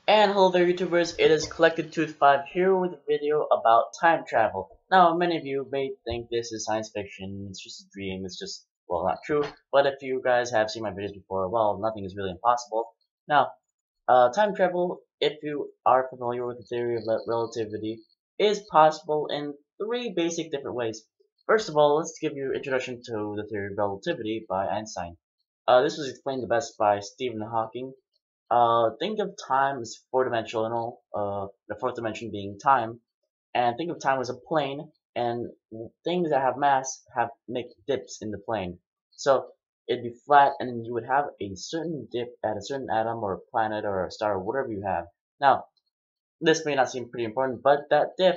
And hello there YouTubers, it is Collected Tooth 5 here with a video about time travel. Now many of you may think this is science fiction, it's just a dream, it's just, well, not true, but if you guys have seen my videos before, well, nothing is really impossible. Now, time travel, if you are familiar with the theory of relativity, is possible in three basic different ways. First of all, let's give you an introduction to the theory of relativity by Einstein. This was explained the best by Stephen Hawking. Think of time as four-dimensional, the fourth dimension being time, and think of time as a plane, and things that have mass make dips in the plane. So it'd be flat, and then you would have a certain dip at a certain atom or planet or a star or whatever you have. Now, this may not seem pretty important, but that dip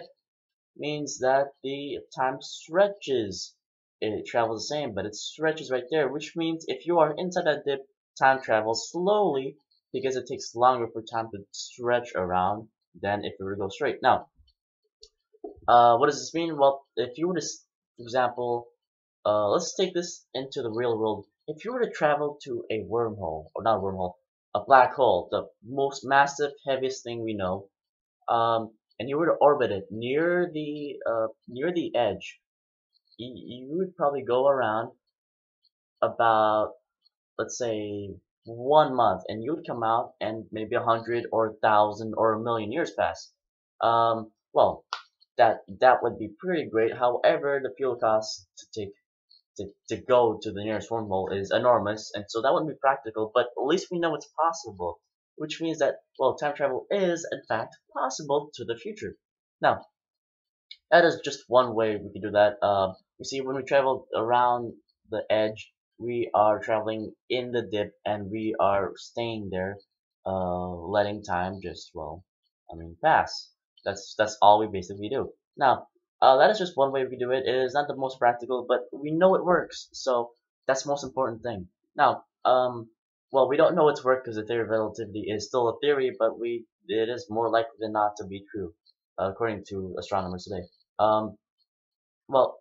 means that the time stretches. It travels the same, but it stretches right there, which means if you are inside that dip, time travels slowly because it takes longer for time to stretch around than if it were to go straight. Now, what does this mean? Well, if you were to, for example, let's take this into the real world. If you were to travel to a wormhole, or not a wormhole, a black hole, the most massive, heaviest thing we know, and you were to orbit it near the edge, you would probably go around about, let's say, 1 month, and you would come out, and maybe 100 or 1,000 or 1,000,000 years pass. Well, that would be pretty great. However, the fuel cost to go to the nearest wormhole is enormous, and so that wouldn't be practical. But at least we know it's possible, which means that, well, time travel is in fact possible to the future. Now, that is just one way we can do that. You see, when we travel around the edge, we are traveling in the dip, and we are staying there, letting time just, well, pass. That's all we basically do. Now, that is just one way we can do it. It is not the most practical, but we know it works, so that's the most important thing. Now, well, we don't know it's work because the theory of relativity is still a theory, but it is more likely than not to be true, according to astronomers today. Um, well,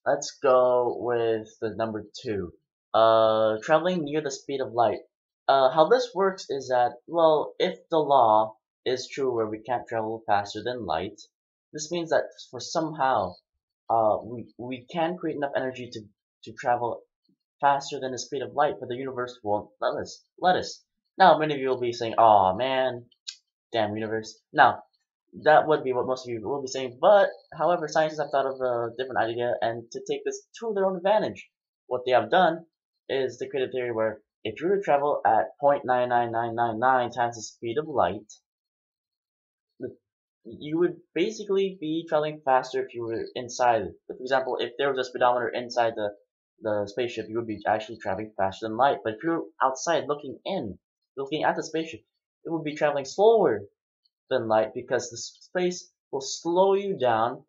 let's go with the number two. Traveling near the speed of light. How this works is that, well, if the law is true where we can't travel faster than light, this means that for somehow, we can create enough energy to travel faster than the speed of light, but the universe won't let us. Now, many of you will be saying, "Oh man, damn universe." Now, that would be what most of you will be saying, but however, scientists have thought of a different idea, and to take this to their own advantage, what they have done is they create a theory where if you were to travel at 0.99999 times the speed of light, you would basically be traveling faster if you were inside. For example, if there was a speedometer inside the spaceship, you would be actually traveling faster than light. But if you're outside looking at the spaceship, it would be traveling slower than light because the space will slow you down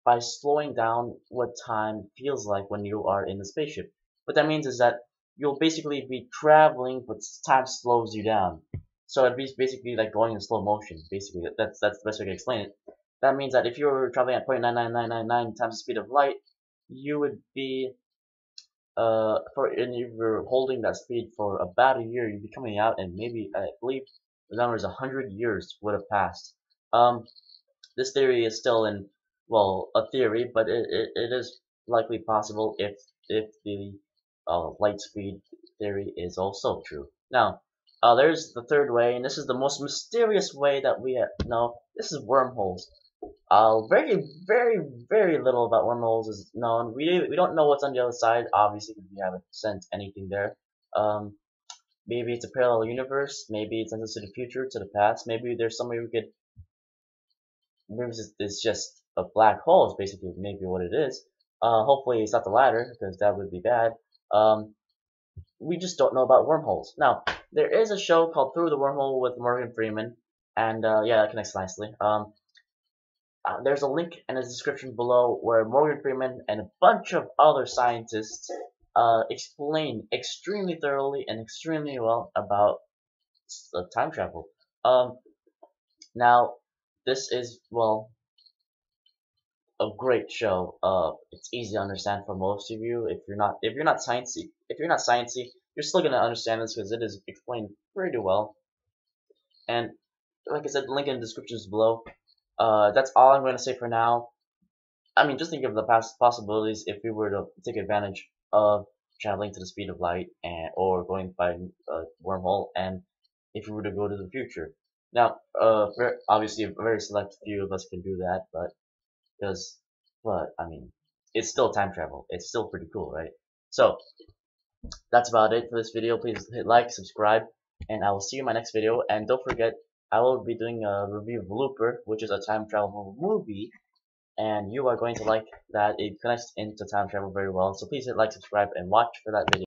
by slowing down what time feels like when you are in the spaceship. What that means is that you'll basically be traveling, but time slows you down. So it'd be basically like going in slow motion. Basically, that's the best way to explain it. That means that if you were traveling at 0.99999 times the speed of light, you would be and if you're holding that speed for about a year, you'd be coming out, and maybe I believe the number is 100 years would have passed. This theory is still in, well, a theory, but it is likely possible if the light speed theory is also true. Now, there's the third way, and this is the most mysterious way that we know. This is wormholes. Very little about wormholes is known. We don't know what's on the other side, obviously, because we haven't sent anything there. Maybe it's a parallel universe. Maybe it's into the future, to the past. Maybe there's some way we could. Maybe it's just a black hole. Is basically maybe what it is. Hopefully it's not the latter, because that would be bad. We just don't know about wormholes. Now, there is a show called Through the Wormhole with Morgan Freeman, and yeah, that connects nicely. There's a link in the description below where Morgan Freeman and a bunch of other scientists explain extremely thoroughly and extremely well about time travel. Now, this is, well, a great show. It's easy to understand for most of you. If you're not sciencey, you're still gonna understand this because it is explained pretty well. And like I said, the link in the description is below. That's all I'm going to say for now. I mean, just think of the past possibilities if we were to take advantage of traveling to the speed of light and or going by a wormhole, and if we were to go to the future. Now, obviously, a very select few of us can do that, because, but I mean, it's still time travel. It's still pretty cool, right? So that's about it for this video. Please hit like, subscribe, and I will see you in my next video. And don't forget, I will be doing a review of Looper, which is a time travel movie, and you are going to like that. It connects into time travel very well. So please hit like, subscribe, and watch for that video.